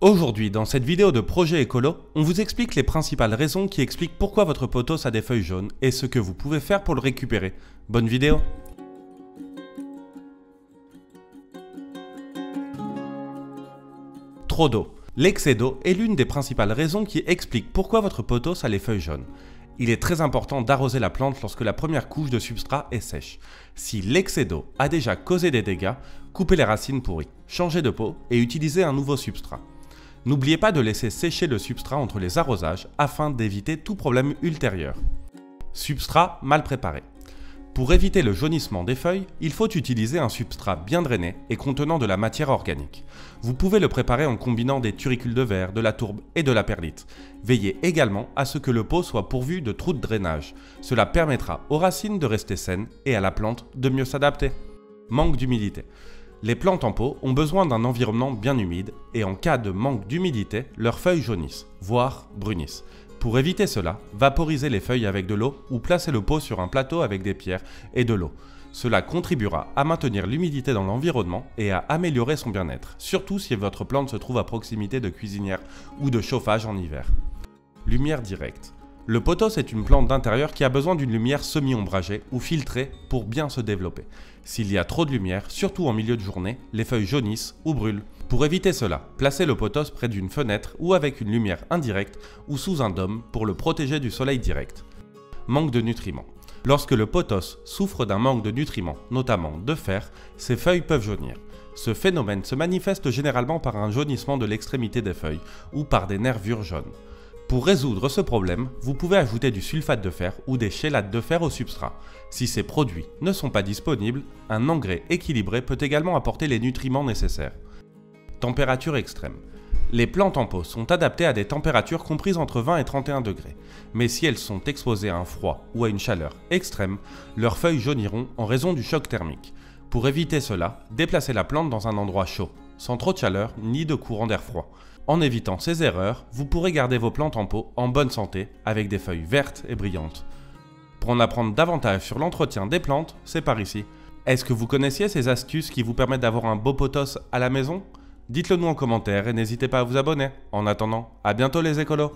Aujourd'hui, dans cette vidéo de Projet Écolo, on vous explique les principales raisons qui expliquent pourquoi votre pothos a des feuilles jaunes et ce que vous pouvez faire pour le récupérer. Bonne vidéo! Trop d'eau. L'excès d'eau est l'une des principales raisons qui explique pourquoi votre pothos a les feuilles jaunes. Il est très important d'arroser la plante lorsque la première couche de substrat est sèche. Si l'excès d'eau a déjà causé des dégâts, coupez les racines pourries, changez de pot et utilisez un nouveau substrat. N'oubliez pas de laisser sécher le substrat entre les arrosages afin d'éviter tout problème ultérieur. Substrat mal préparé. Pour éviter le jaunissement des feuilles, il faut utiliser un substrat bien drainé et contenant de la matière organique. Vous pouvez le préparer en combinant des turicules de verre, de la tourbe et de la perlite. Veillez également à ce que le pot soit pourvu de trous de drainage. Cela permettra aux racines de rester saines et à la plante de mieux s'adapter. Manque d'humidité. Les plantes en pot ont besoin d'un environnement bien humide et en cas de manque d'humidité, leurs feuilles jaunissent, voire brunissent. Pour éviter cela, vaporisez les feuilles avec de l'eau ou placez le pot sur un plateau avec des pierres et de l'eau. Cela contribuera à maintenir l'humidité dans l'environnement et à améliorer son bien-être, surtout si votre plante se trouve à proximité de cuisinières ou de chauffage en hiver. Lumière directe. Le pothos est une plante d'intérieur qui a besoin d'une lumière semi-ombragée ou filtrée pour bien se développer. S'il y a trop de lumière, surtout en milieu de journée, les feuilles jaunissent ou brûlent. Pour éviter cela, placez le pothos près d'une fenêtre ou avec une lumière indirecte ou sous un dôme pour le protéger du soleil direct. Manque de nutriments. Lorsque le pothos souffre d'un manque de nutriments, notamment de fer, ses feuilles peuvent jaunir. Ce phénomène se manifeste généralement par un jaunissement de l'extrémité des feuilles ou par des nervures jaunes. Pour résoudre ce problème, vous pouvez ajouter du sulfate de fer ou des chélates de fer au substrat. Si ces produits ne sont pas disponibles, un engrais équilibré peut également apporter les nutriments nécessaires. Température extrême. Les plantes en pot sont adaptées à des températures comprises entre 20 et 31 degrés. Mais si elles sont exposées à un froid ou à une chaleur extrême, leurs feuilles jauniront en raison du choc thermique. Pour éviter cela, déplacez la plante dans un endroit chaud, sans trop de chaleur ni de courant d'air froid. En évitant ces erreurs, vous pourrez garder vos plantes en pot en bonne santé avec des feuilles vertes et brillantes. Pour en apprendre davantage sur l'entretien des plantes, c'est par ici. Est-ce que vous connaissiez ces astuces qui vous permettent d'avoir un beau pothos à la maison ? Dites-le nous en commentaire et n'hésitez pas à vous abonner. En attendant, à bientôt les écolos!